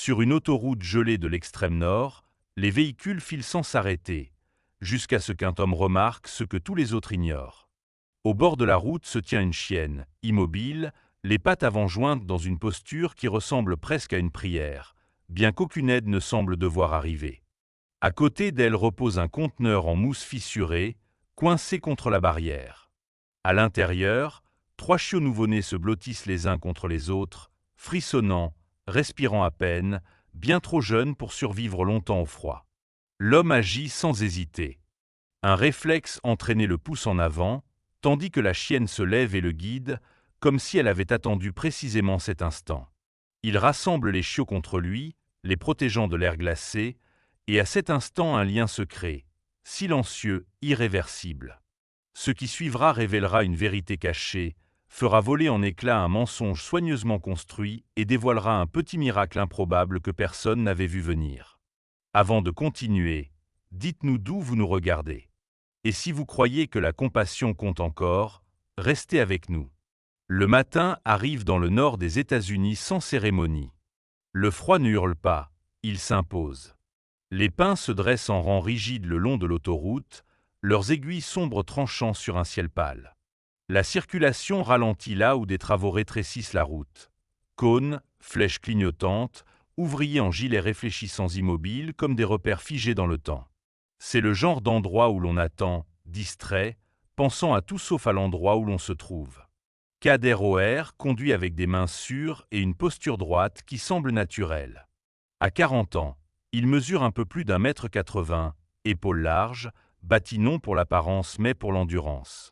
Sur une autoroute gelée de l'extrême nord, les véhicules filent sans s'arrêter, jusqu'à ce qu'un homme remarque ce que tous les autres ignorent. Au bord de la route se tient une chienne, immobile, les pattes avant jointes dans une posture qui ressemble presque à une prière, bien qu'aucune aide ne semble devoir arriver. À côté d'elle repose un conteneur en mousse fissurée, coincé contre la barrière. À l'intérieur, 3 chiots nouveau-nés se blottissent les uns contre les autres, frissonnant, respirant à peine, bien trop jeunes pour survivre longtemps au froid. L'homme agit sans hésiter. Un réflexe entraîné le pousse en avant, tandis que la chienne se lève et le guide, comme si elle avait attendu précisément cet instant. Il rassemble les chiots contre lui, les protégeant de l'air glacé, et à cet instant un lien se crée, silencieux, irréversible. Ce qui suivra révélera une vérité cachée, fera voler en éclats un mensonge soigneusement construit et dévoilera un petit miracle improbable que personne n'avait vu venir. Avant de continuer, dites-nous d'où vous nous regardez. Et si vous croyez que la compassion compte encore, restez avec nous. Le matin arrive dans le nord des États-Unis sans cérémonie. Le froid ne hurle pas, il s'impose. Les pins se dressent en rang rigide le long de l'autoroute, leurs aiguilles sombres tranchant sur un ciel pâle. La circulation ralentit là où des travaux rétrécissent la route. Cônes, flèches clignotantes, ouvriers en gilets réfléchissants immobiles comme des repères figés dans le temps. C'est le genre d'endroit où l'on attend, distrait, pensant à tout sauf à l'endroit où l'on se trouve. KDROR conduit avec des mains sûres et une posture droite qui semble naturelle. À 40 ans, il mesure un peu plus d'1,80 m, épaules larges, bâti non pour l'apparence mais pour l'endurance.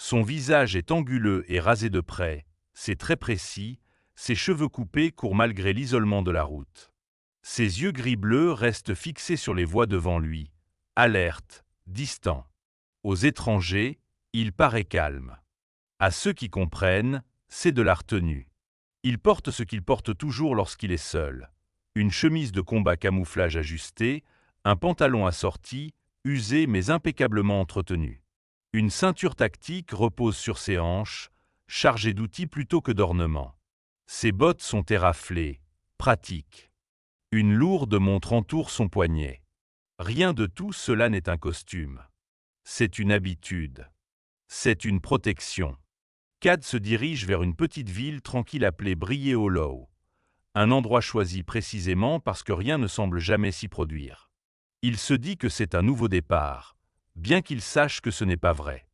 Son visage est anguleux et rasé de près, c'est très précis, ses cheveux coupés courent malgré l'isolement de la route. Ses yeux gris-bleu restent fixés sur les voies devant lui, alerte, distant. Aux étrangers, il paraît calme. À ceux qui comprennent, c'est de la retenue. Il porte ce qu'il porte toujours lorsqu'il est seul. Une chemise de combat camouflage ajustée, un pantalon assorti, usé mais impeccablement entretenu. Une ceinture tactique repose sur ses hanches, chargée d'outils plutôt que d'ornements. Ses bottes sont éraflées, pratiques. Une lourde montre entoure son poignet. Rien de tout cela n'est un costume. C'est une habitude. C'est une protection. Cad se dirige vers une petite ville tranquille appelée Briller Hollow. Un endroit choisi précisément parce que rien ne semble jamais s'y produire. Il se dit que c'est un nouveau départ, bien qu'il sache que ce n'est pas vrai.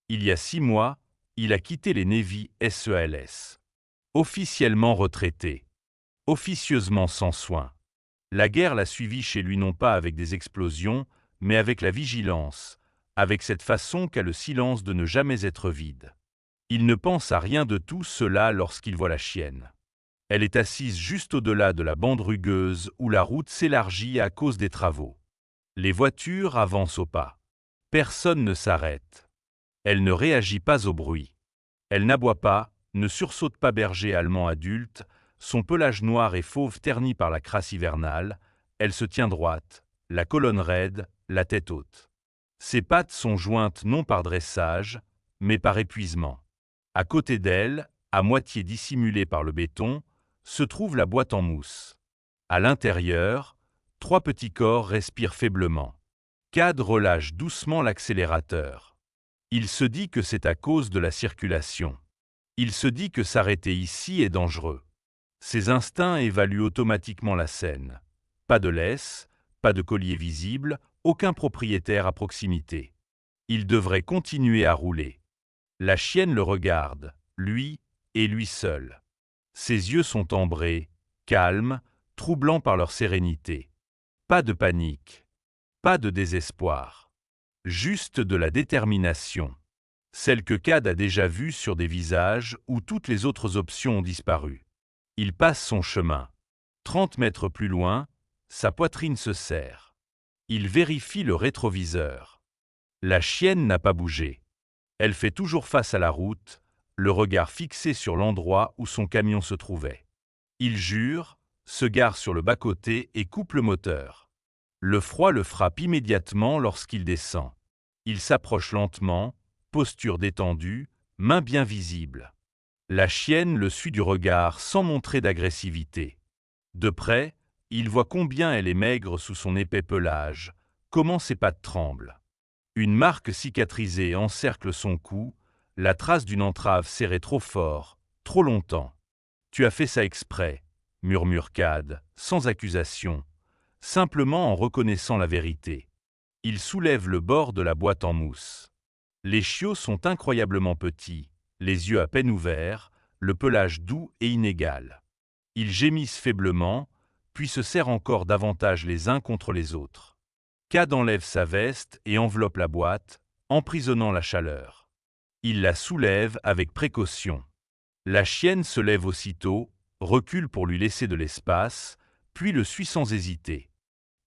Il y a 6 mois, il a quitté les Navy SEALs. Officiellement retraité. Officieusement sans soin. La guerre l'a suivi chez lui non pas avec des explosions, mais avec la vigilance, avec cette façon qu'a le silence de ne jamais être vide. Il ne pense à rien de tout cela lorsqu'il voit la chienne. Elle est assise juste au-delà de la bande rugueuse où la route s'élargit à cause des travaux. Les voitures avancent au pas. Personne ne s'arrête. Elle ne réagit pas au bruit. Elle n'aboie pas, ne sursaute pas berger allemand adulte, son pelage noir et fauve terni par la crasse hivernale, elle se tient droite, la colonne raide, la tête haute. Ses pattes sont jointes non par dressage, mais par épuisement. À côté d'elle, à moitié dissimulée par le béton, se trouve la boîte en mousse. À l'intérieur, 3 petits corps respirent faiblement. Cad relâche doucement l'accélérateur. Il se dit que c'est à cause de la circulation. Il se dit que s'arrêter ici est dangereux. Ses instincts évaluent automatiquement la scène. Pas de laisse, pas de collier visible, aucun propriétaire à proximité. Il devrait continuer à rouler. La chienne le regarde, lui et lui seul. Ses yeux sont ambrés, calmes, troublants par leur sérénité. Pas de panique, pas de désespoir. Juste de la détermination. Celle que Cad a déjà vue sur des visages où toutes les autres options ont disparu. Il passe son chemin. 30 mètres plus loin, sa poitrine se serre. Il vérifie le rétroviseur. La chienne n'a pas bougé. Elle fait toujours face à la route, le regard fixé sur l'endroit où son camion se trouvait. Il jure, se gare sur le bas-côté et coupe le moteur. Le froid le frappe immédiatement lorsqu'il descend. Il s'approche lentement, posture détendue, mains bien visibles. La chienne le suit du regard sans montrer d'agressivité. De près, Il voit combien elle est maigre sous son épais pelage, comment ses pattes tremblent. Une marque cicatrisée encercle son cou, la trace d'une entrave serrée trop fort, trop longtemps. « Tu as fait ça exprès », murmure Cad, sans accusation, simplement en reconnaissant la vérité. Il soulève le bord de la boîte en mousse. Les chiots sont incroyablement petits, les yeux à peine ouverts, le pelage doux et inégal. Ils gémissent faiblement, puis se serrent encore davantage les uns contre les autres. Cad enlève sa veste et enveloppe la boîte, emprisonnant la chaleur. Il la soulève avec précaution. La chienne se lève aussitôt, recule pour lui laisser de l'espace, puis le suit sans hésiter.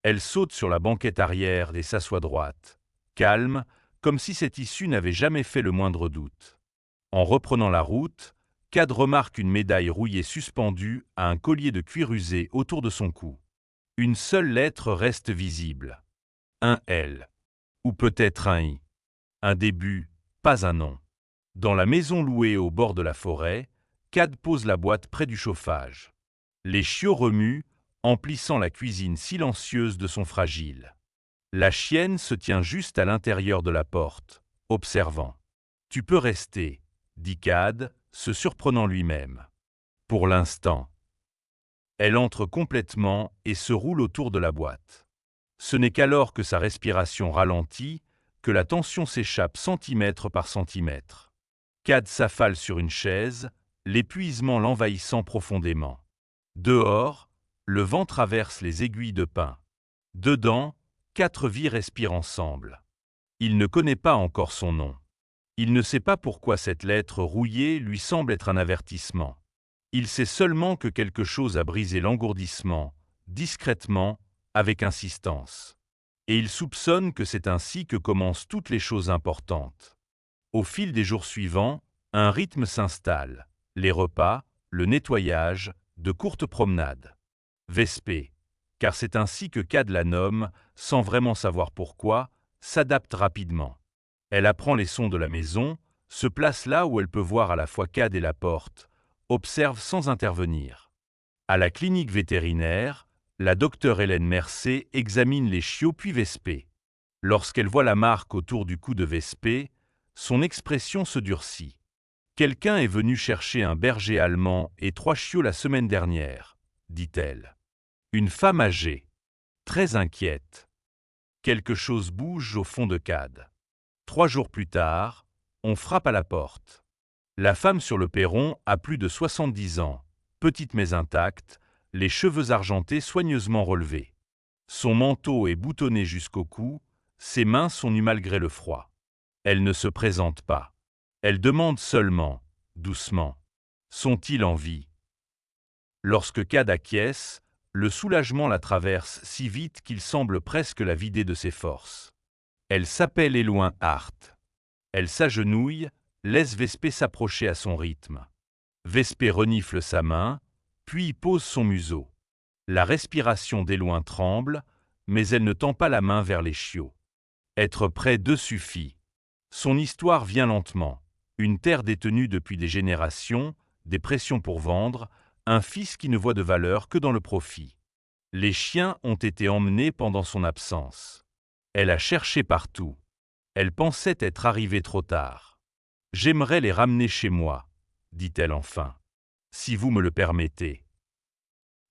Elle saute sur la banquette arrière et s'assoit droite, calme, comme si cette issue n'avait jamais fait le moindre doute. En reprenant la route, Cad remarque une médaille rouillée suspendue à un collier de cuir usé autour de son cou. Une seule lettre reste visible. Un L. Ou peut-être un I. Un début, pas un nom. Dans la maison louée au bord de la forêt, Cad pose la boîte près du chauffage. Les chiots remuent, emplissant la cuisine silencieuse de son fragile. La chienne se tient juste à l'intérieur de la porte, observant. « Tu peux rester », dit Cad, se surprenant lui-même. Pour l'instant. Elle entre complètement et se roule autour de la boîte. Ce n'est qu'alors que sa respiration ralentit, que la tension s'échappe centimètre par centimètre. Cad s'affale sur une chaise, l'épuisement l'envahissant profondément. Dehors, le vent traverse les aiguilles de pin. Dedans, 4 vies respirent ensemble. Il ne connaît pas encore son nom. Il ne sait pas pourquoi cette lettre rouillée lui semble être un avertissement. Il sait seulement que quelque chose a brisé l'engourdissement, discrètement, avec insistance. Et il soupçonne que c'est ainsi que commencent toutes les choses importantes. Au fil des jours suivants, un rythme s'installe. Les repas, le nettoyage, de courtes promenades. Vespé, car c'est ainsi que Cad la nomme, sans vraiment savoir pourquoi, s'adapte rapidement. Elle apprend les sons de la maison, se place là où elle peut voir à la fois Cad et la porte, observe sans intervenir. À la clinique vétérinaire, la docteure Hélène Mercé examine les chiots puis Vespé. Lorsqu'elle voit la marque autour du cou de Vespé, son expression se durcit. Quelqu'un est venu chercher un berger allemand et 3 chiots la semaine dernière, dit-elle. Une femme âgée, très inquiète. Quelque chose bouge au fond de Cad. 3 jours plus tard, on frappe à la porte. La femme sur le perron a plus de 70 ans, petite mais intacte, les cheveux argentés soigneusement relevés. Son manteau est boutonné jusqu'au cou, ses mains sont nues malgré le froid. Elle ne se présente pas. Elle demande seulement, doucement, « Sont-ils en vie ?» Lorsque Cad acquiesce, le soulagement la traverse si vite qu'il semble presque la vider de ses forces. Elle s'appelle Éloin Hart. Elle s'agenouille, laisse Vespé s'approcher à son rythme. Vespé renifle sa main, puis pose son museau. La respiration d'Éloin tremble, mais elle ne tend pas la main vers les chiots. Être près d'eux suffit. Son histoire vient lentement. Une terre détenue depuis des générations, des pressions pour vendre, un fils qui ne voit de valeur que dans le profit. Les chiens ont été emmenés pendant son absence. Elle a cherché partout. Elle pensait être arrivée trop tard. « J'aimerais les ramener chez moi, » dit-elle enfin, « si vous me le permettez. »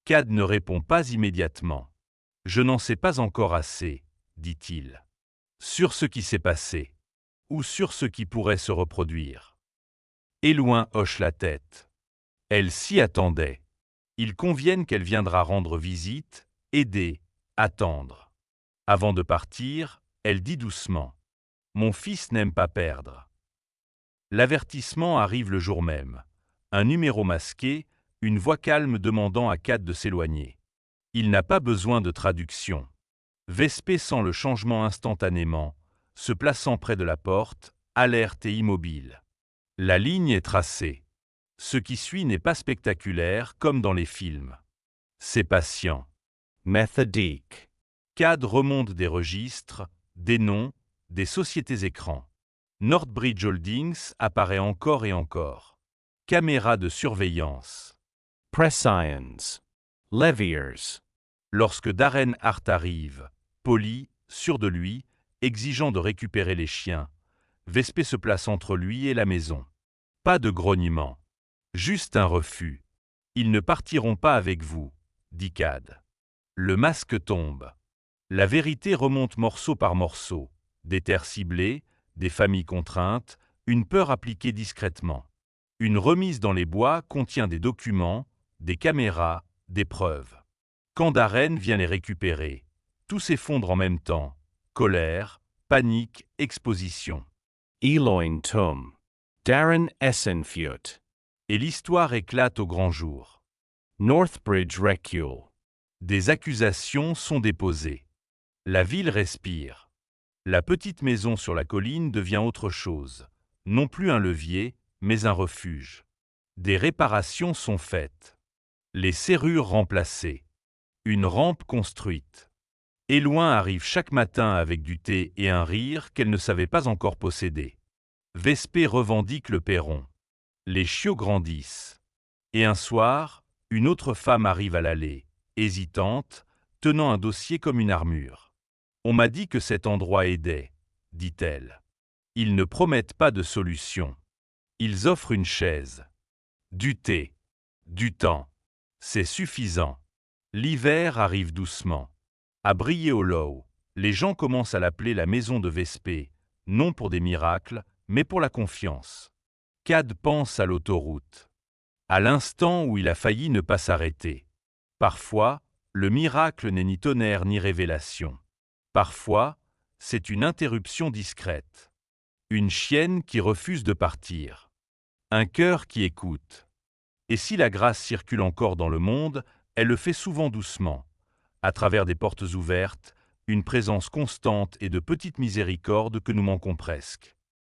Cad ne répond pas immédiatement. « Je n'en sais pas encore assez, » dit-il. « Sur ce qui s'est passé, ou sur ce qui pourrait se reproduire. » Éloin hoche la tête. Elle s'y attendait. Ils conviennent qu'elle viendra rendre visite, aider, attendre. Avant de partir, elle dit doucement « Mon fils n'aime pas perdre. » L'avertissement arrive le jour même. Un numéro masqué, une voix calme demandant à Cad de s'éloigner. Il n'a pas besoin de traduction. Vespé sent le changement instantanément, se plaçant près de la porte, alerte et immobile. La ligne est tracée. Ce qui suit n'est pas spectaculaire comme dans les films. C'est patient. Méthodique. Cad remonte des registres, des noms, des sociétés écrans. Northbridge Holdings apparaît encore et encore. Caméra de surveillance. Prescience. Leviers. Lorsque Darren Hart arrive, poli, sûr de lui, exigeant de récupérer les chiens, Vespé se place entre lui et la maison. Pas de grognement. Juste un refus. Ils ne partiront pas avec vous, dit Cad. Le masque tombe. La vérité remonte morceau par morceau. Des terres ciblées, des familles contraintes, une peur appliquée discrètement. Une remise dans les bois contient des documents, des caméras, des preuves. Quand Darren vient les récupérer, tout s'effondre en même temps. Colère, panique, exposition. Eloin Tum. Darren Essenfjord. Et l'histoire éclate au grand jour. Northbridge Recule. Des accusations sont déposées. La ville respire. La petite maison sur la colline devient autre chose. Non plus un levier, mais un refuge. Des réparations sont faites. Les serrures remplacées. Une rampe construite. Éloin arrive chaque matin avec du thé et un rire qu'elle ne savait pas encore posséder. Vespé revendique le perron. Les chiots grandissent. Et un soir, une autre femme arrive à l'allée, hésitante, tenant un dossier comme une armure. « On m'a dit que cet endroit aidait, » dit-elle. Ils ne promettent pas de solution. Ils offrent une chaise. Du thé. Du temps. C'est suffisant. L'hiver arrive doucement. À Brillé-au-Low, les gens commencent à l'appeler la maison de Vespé, non pour des miracles, mais pour la confiance. Cad pense à l'autoroute. À l'instant où il a failli ne pas s'arrêter. Parfois, le miracle n'est ni tonnerre ni révélation. Parfois, c'est une interruption discrète. Une chienne qui refuse de partir. Un cœur qui écoute. Et si la grâce circule encore dans le monde, elle le fait souvent doucement, à travers des portes ouvertes, une présence constante et de petites miséricordes que nous manquons presque.